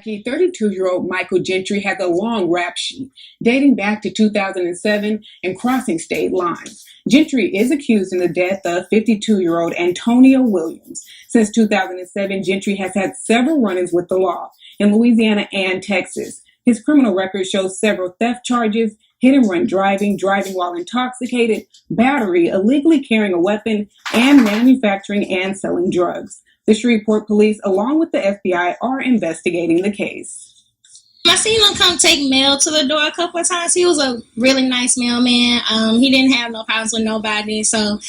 Jackie, 32-year-old Michael Gentry has a long rap sheet dating back to 2007 and crossing state lines. Gentry is accused in the death of 52-year-old Antonio Williams. Since 2007, Gentry has had several run-ins with the law in Louisiana and Texas. His criminal record shows several theft charges, hit-and-run driving, driving while intoxicated, battery, illegally carrying a weapon, and manufacturing and selling drugs. The Shreveport police, along with the FBI, are investigating the case. I seen him come take mail to the door a couple of times. He was a really nice mailman. He didn't have no problems with nobody. So,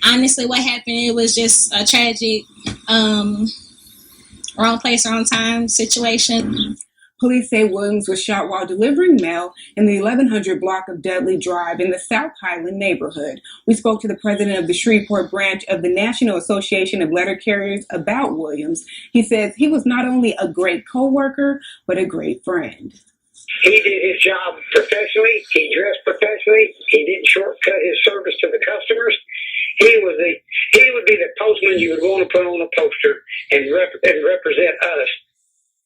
honestly, what happened, it was just a tragic, wrong place, wrong time situation. Police say Williams was shot while delivering mail in the 1100 block of Dudley Drive in the South Highland neighborhood. We spoke to the president of the Shreveport branch of the National Association of Letter Carriers about Williams. He says he was not only a great co-worker, but a great friend. He did his job professionally. He dressed professionally. He didn't shortcut his service to the customers. He would be the postman you would want to put on a poster and represent us.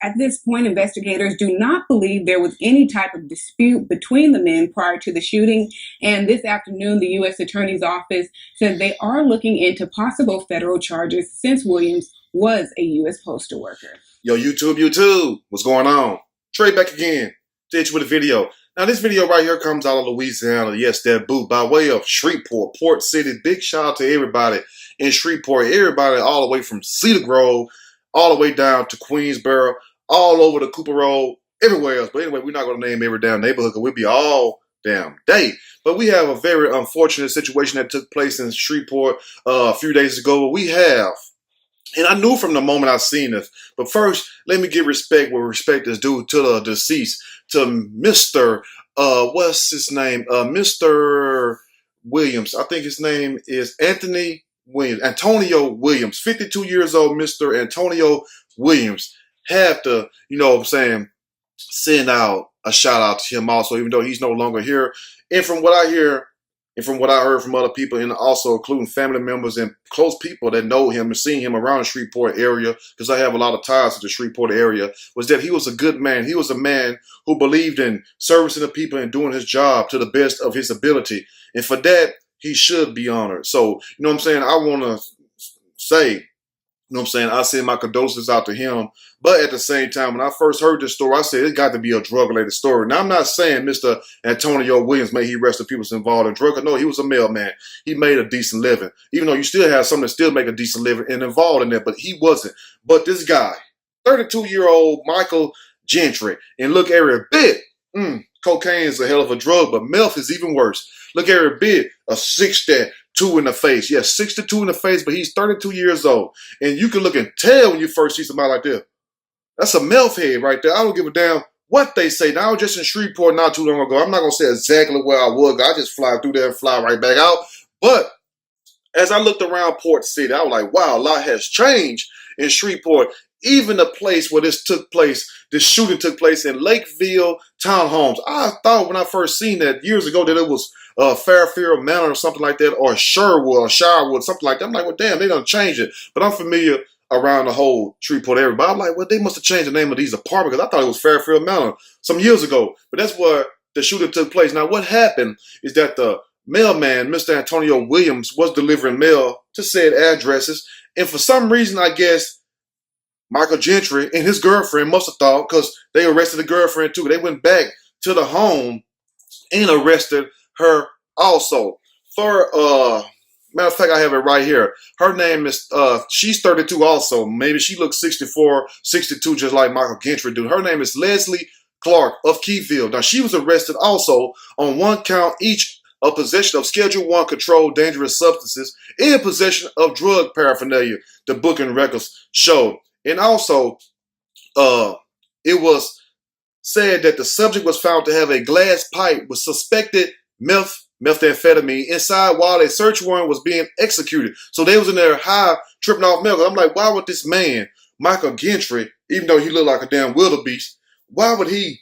At this point, investigators do not believe there was any type of dispute between the men prior to the shooting. And this afternoon, the U.S. Attorney's Office said they are looking into possible federal charges since Williams was a U.S. postal worker. Yo, YouTube, what's going on? Trey back again. Ditch with a video. Now, this video right here comes out of Louisiana. Yes, that boot by way of Shreveport, Port City. Big shout out to everybody in Shreveport. Everybody all the way from Cedar Grove, all the way down to Queensboro, all over the Cooper Road, everywhere else. But anyway, we're not going to name every damn neighborhood because we'll be all damn day. But we have a very unfortunate situation that took place in Shreveport a few days ago. But we have, and I knew from the moment I seen this. But first, let me give respect where respect is due to the deceased, to Mr. What's his name? Mr. Williams. I think his name is Antonio Williams. 52 years old, Mr. Antonio Williams. Have to, you know what I'm saying, send out a shout out to him also, even though he's no longer here. And from what I hear, and from what I heard from other people, and also including family members and close people that know him and seen him around the Shreveport area, because I have a lot of ties to the Shreveport area, was that he was a good man. He was a man who believed in servicing the people and doing his job to the best of his ability. And for that, he should be honored. So, you know what I'm saying, I want to say, you know what I'm saying, I send my condolences out to him. But at the same time, when I first heard this story, I said it got to be a drug-related story. Now, I'm not saying Mr. Antonio Williams, may he rest the people involved in drug. No, he was a mailman. He made a decent living. Even though you still have some that still make a decent living and involved in that, but he wasn't. But this guy, 32-year-old Michael Gentry, and look every bit, cocaine is a hell of a drug, but meth is even worse. Look every bit, a 62 in the face. Yes, 62 in the face, but he's 32 years old. And you can look and tell when you first see somebody like this. That's a meth head right there. I don't give a damn what they say. Now, I was just in Shreveport not too long ago. I'm not going to say exactly where I was. I just fly through there and fly right back out. But as I looked around Port City, I was like, wow, a lot has changed in Shreveport. Even the place where this shooting took place in Lakeville Townhomes. I thought when I first seen that years ago that it was Fairfield Manor or something like that, or Sherwood or Shirewood, something like that. I'm like, well, damn, they done changed it. But I'm familiar around the whole Shreveport area. But I'm like, well, they must have changed the name of these apartments because I thought it was Fairfield Manor some years ago. But that's where the shooting took place. Now, what happened is that the mailman, Mr. Antonio Williams, was delivering mail to said addresses. And for some reason, I guess, Michael Gentry and his girlfriend must have thought, because they arrested the girlfriend too. They went back to the home and arrested her also. For matter of fact, I have it right here. Her name is she's 32 also. Maybe she looks 64, 62, just like Michael Gentry do. Her name is Leslie Clark of Keyville. Now, she was arrested also on one count each of possession of Schedule I controlled dangerous substances and possession of drug paraphernalia, the booking records showed. And also, it was said that the subject was found to have a glass pipe with suspected methamphetamine inside while a search warrant was being executed. So they was in there high, tripping off meth. I'm like, why would this man, Michael Gentry, even though he looked like a damn wildebeest, why would he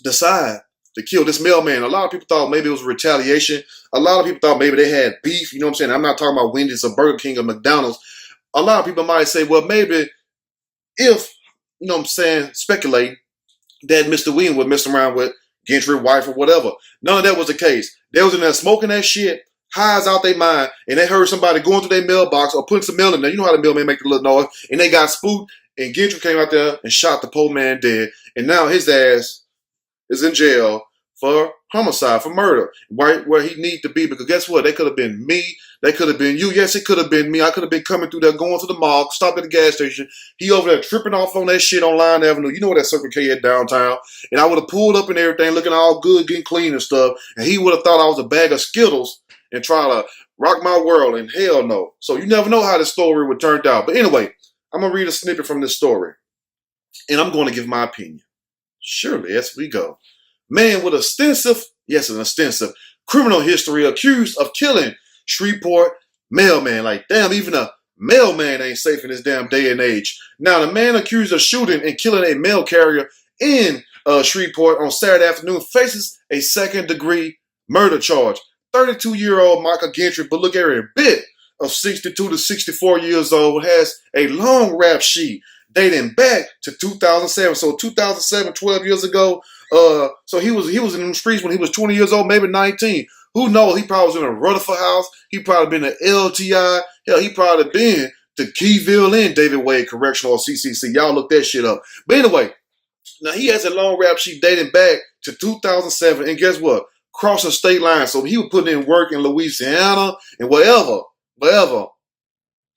decide to kill this mailman? A lot of people thought maybe it was retaliation. A lot of people thought maybe they had beef. You know what I'm saying? I'm not talking about Wendy's or Burger King or McDonald's. A lot of people might say, well, maybe if you know what I'm saying, speculating that Mr. Williams would mess around with Gentry's wife or whatever. None of that was the case. They was in there smoking that shit, highs out their mind, and they heard somebody going through their mailbox or putting some mail in there. You know how the mailman make the little noise, and they got spooked, and Gentry came out there and shot the poor man dead, and now his ass is in jail for homicide, for murder, right where he need to be. Because guess what? They could have been me. They could have been you. Yes, it could have been me. I could have been coming through there, going to the mall, stopped at the gas station. He over there tripping off on that shit on Line Avenue. You know what that Circle K at downtown. And I would have pulled up and everything, looking all good, getting clean and stuff. And he would have thought I was a bag of Skittles and try to rock my world. And hell no. So you never know how the story would turn out. But anyway, I'm going to read a snippet from this story. And I'm going to give my opinion. Surely, as we go. Man with an extensive criminal history accused of killing Shreveport Mailman. Like, damn, even a mailman ain't safe in this damn day and age. Now, the man accused of shooting and killing a mail carrier in Shreveport on Saturday afternoon faces a second-degree murder charge. 32-year-old Michael Gentry, but look every bit of 62 to 64 years old, has a long rap sheet dating back to 2007. So 2007, 12 years ago. So he was in the streets when he was 20 years old, maybe 19. Who knows? He probably was in a Rutherford house. He probably been to LTI. Hell, he probably been to Keyville and David Wade Correctional or CCC. Y'all look that shit up. But anyway, now he has a long rap sheet dating back to 2007. And guess what? Crossing state lines. So he was putting in work in Louisiana and wherever.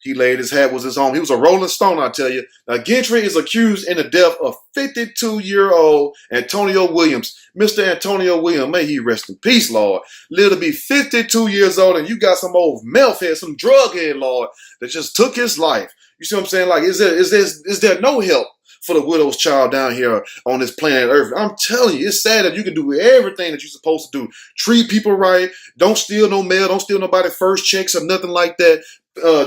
He laid his hat was his home. He was a Rolling Stone, I tell you. Now, Gentry is accused in the death of 52-year-old Antonio Williams. Mr. Antonio Williams, may he rest in peace, Lord. Lived to be 52 years old, and you got some old mouth head, some drug head, Lord, that just took his life. You see what I'm saying? Like, is there no help for the widow's child down here on this planet Earth? I'm telling you, it's sad that you can do everything that you're supposed to do. Treat people right. Don't steal no mail. Don't steal nobody's first checks or nothing like that.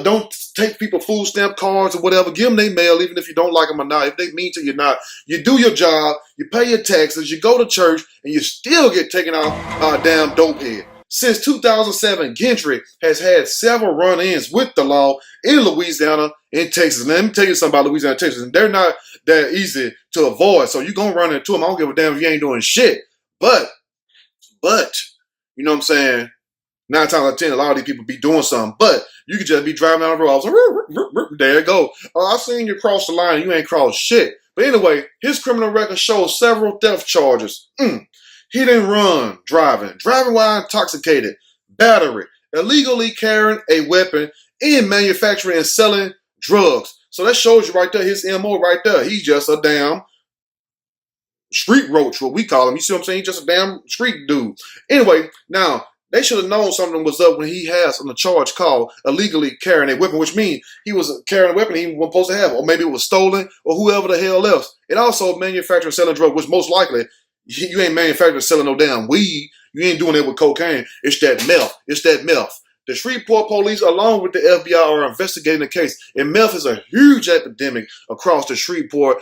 Don't take people food stamp cards or whatever. Give them their mail, even if you don't like them or not. If they mean to you or not, you do your job, you pay your taxes, you go to church, and you still get taken out damn dope head. Since 2007, Gentry has had several run-ins with the law in Louisiana and Texas. And let me tell you something about Louisiana and Texas. And they're not that easy to avoid. So you're going to run into them. I don't give a damn if you ain't doing shit. But, you know what I'm saying? 9 times out of 10, a lot of these people be doing something. But you could just be driving down the road. I was like, there you go. I seen you cross the line. You ain't crossed shit. But anyway, his criminal record shows several theft charges. He didn't run driving while intoxicated, battery, illegally carrying a weapon, and manufacturing and selling drugs. So that shows you right there, his MO right there. He's just a damn street roach, what we call him. You see what I'm saying? He's just a damn street dude. Anyway, now, they should have known something was up when he has on the charge called illegally carrying a weapon, which means he was carrying a weapon he wasn't supposed to have, or maybe it was stolen, or whoever the hell else. And also manufacturing and selling drugs, which most likely you ain't manufacturing and selling no damn weed. You ain't doing it with cocaine. It's that meth. The Shreveport police, along with the FBI, are investigating the case. And meth is a huge epidemic across the Shreveport,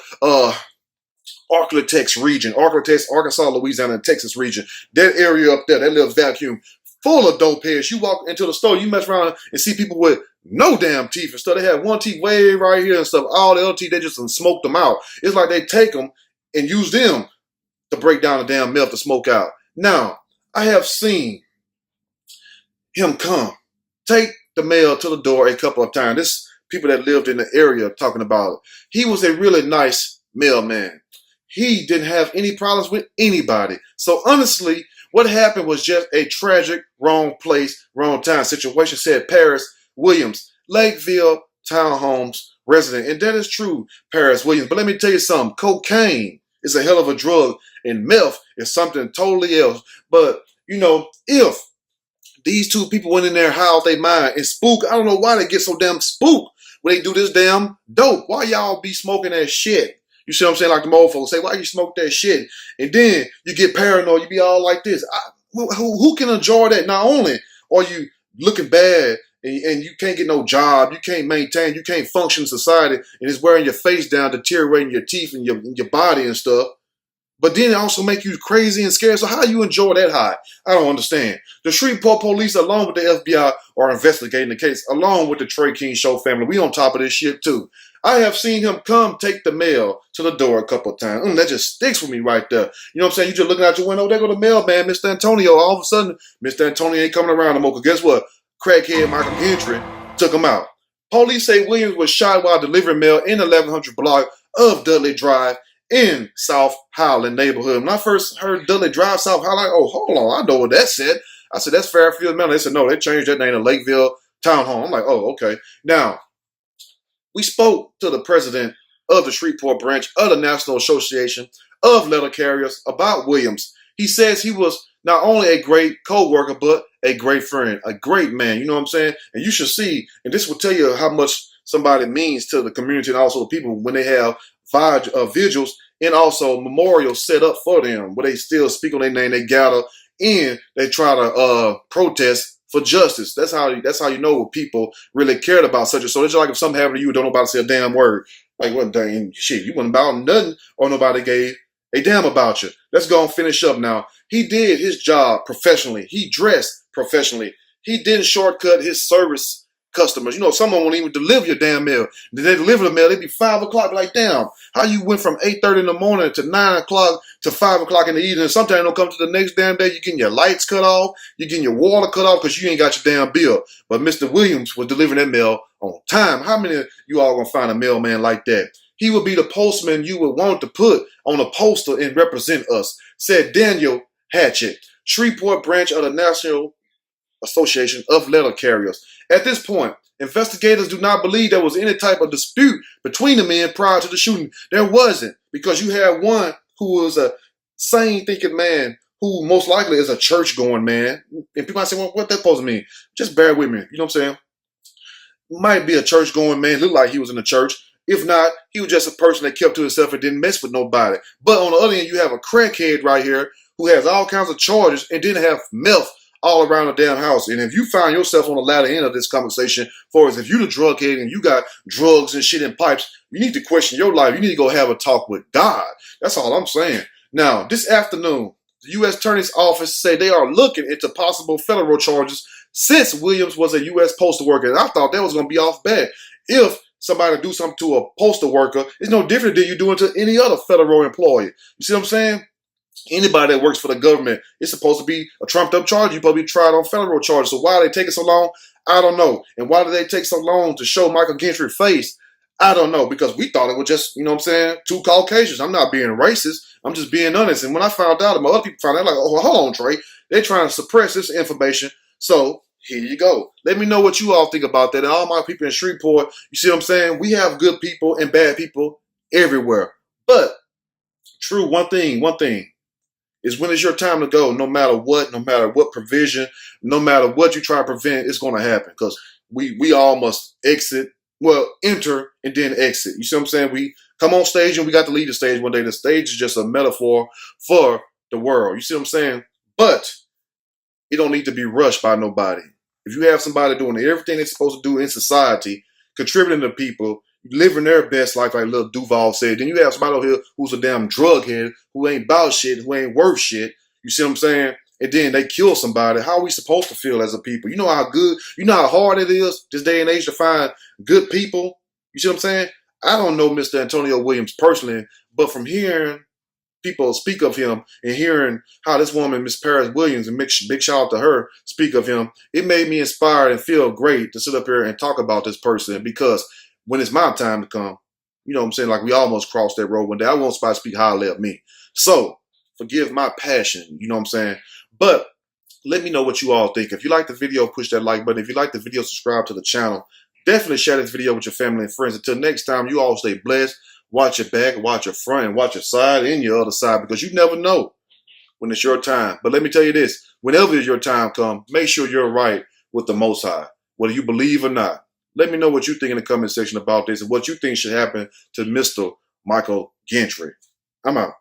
Arklatex region, Arkansas, Louisiana, and Texas region. That area up there, that little vacuum full of dope heads. You walk into the store, you mess around and see people with no damn teeth and stuff. They have one teeth way right here and stuff. All the other teeth, they just smoked them out. It's like they take them and use them to break down the damn meth to smoke out. Now, I have seen him take the mail to the door a couple of times. This people that lived in the area talking about it. He was a really nice mailman. He didn't have any problems with anybody. So honestly, what happened was just a tragic, wrong place, wrong time situation, said Paris Williams, Lakeville Townhomes resident. And that is true, Paris Williams. But let me tell you something. Cocaine is a hell of a drug, and meth is something totally else. But, you know, if these two people went in there, high off their mind and spook, I don't know why they get so damn spooked when they do this damn dope. Why y'all be smoking that shit? You see what I'm saying? Like the old folks say, why you smoke that shit? And then you get paranoid. You be all like this. Who can enjoy that? Not only are you looking bad and you can't get no job, you can't maintain, you can't function in society, and it's wearing your face down, deteriorating your teeth and your body and stuff. But then it also make you crazy and scared. So how you enjoy that high? I don't understand. The Shreveport police, along with the FBI, are investigating the case, along with the Trey King Show family. We on top of this shit too. I have seen him come take the mail to the door a couple of times. That just sticks with me right there. You know what I'm saying? You just looking out your window, there go the mailman, Mr. Antonio. All of a sudden, Mr. Antonio ain't coming around no more. Because guess what? Crackhead Michael Gentry took him out. Police say Williams was shot while delivering mail in the 1100 block of Dudley Drive in South Highland neighborhood. When I first heard Dudley Drive, South Highland, oh, hold on, I know what that said. I said, that's Fairfield Mountain. They said, no, they changed that name to Lakeville Town Hall. I'm like, oh, okay. Now, we spoke to the president of the Shreveport branch of the National Association of Letter Carriers about Williams. He says he was not only a great co-worker, but a great friend, a great man. You know what I'm saying? And you should see, and this will tell you how much somebody means to the community and also the people when they have vigils and also memorials set up for them where they still speak on their name, they gather and they try to protest for justice. That's how you know what people really cared about such a so. It's like if something happened to you, don't nobody say a damn word. Like what dang shit, you wasn't about nothing or nobody gave a damn about you. Let's go and finish up now. He did his job professionally. He dressed professionally. He didn't shortcut his service customers. You know, someone won't even deliver your damn mail. They deliver the mail, it'd be 5 o'clock. Like, damn, how you went from 8:30 in the morning to 9 o'clock to 5 o'clock in the evening? Sometimes you don't come to the next damn day. You're getting your lights cut off. You're getting your water cut off because you ain't got your damn bill. But Mr. Williams was delivering that mail on time. How many of you all gonna find a mailman like that? He would be the postman you would want to put on a poster and represent us, said Daniel Hatchett, Shreveport branch of the National Association of Letter Carriers. At this point, investigators do not believe there was any type of dispute between the men prior to the shooting. There wasn't, because you had one who was a sane thinking man who most likely is a church going man. And people might say, well, what that supposed to mean? Just bear with me. You know what I'm saying? Might be a church going man, looked like he was in the church. If not, he was just a person that kept to himself and didn't mess with nobody. But on the other end, you have a crackhead right here who has all kinds of charges and didn't have meth all around the damn house. And if you find yourself on the latter end of this conversation, for as if you're the drug head and you got drugs and shit in pipes, you need to question your life. You need to go have a talk with God. That's all I'm saying. Now, this afternoon, the U.S. Attorney's Office say they are looking into possible federal charges since Williams was a U.S. postal worker. And I thought that was going to be off bad. If somebody do something to a postal worker, it's no different than you doing to any other federal employee. You see what I'm saying? Anybody that works for the government, it's supposed to be a trumped up charge. You're supposed to be tried on federal charges. So why are they taking so long? I don't know. And why do they take so long to show Michael Gentry's face? I don't know. Because we thought it was just, you know what I'm saying, two Caucasians. I'm not being racist. I'm just being honest. And when I found out, my other people found out, like, oh, hold on, Trey. They're trying to suppress this information. So here you go. Let me know what you all think about that. And all my people in Shreveport, you see what I'm saying? We have good people and bad people everywhere. But true, one thing is when it's your time to go, no matter what provision, no matter what you try to prevent, it's going to happen. Because we all must enter and then exit. You see what I'm saying? We come on stage and we got to leave the stage one day. The stage is just a metaphor for the world. You see what I'm saying? But it don't need to be rushed by nobody. If you have somebody doing everything they're supposed to do in society, contributing to people, living their best life, like Lil Duval said, then you have somebody over here who's a damn drug head, who ain't about shit, who ain't worth shit. You see what I'm saying? And then they kill somebody. How are we supposed to feel as a people? You know how hard it is this day and age to find good people? You see what I'm saying? I don't know Mr. Antonio Williams personally, but from hearing people speak of him and hearing how this woman, Miss Paris Williams, and big shout out to her, speak of him, it made me inspired and feel great to sit up here and talk about this person, because when it's my time to come, you know what I'm saying, like we almost crossed that road one day. I want somebody to speak highly of me. So forgive my passion, you know what I'm saying? But let me know what you all think. If you like the video, push that like button. If you like the video, subscribe to the channel. Definitely share this video with your family and friends. Until next time, you all stay blessed. Watch your back, watch your front, and watch your side and your other side, because you never know when it's your time. But let me tell you this, whenever your time comes, make sure you're right with the Most High, whether you believe or not. Let me know what you think in the comment section about this and what you think should happen to Mr. Michael Gentry. I'm out.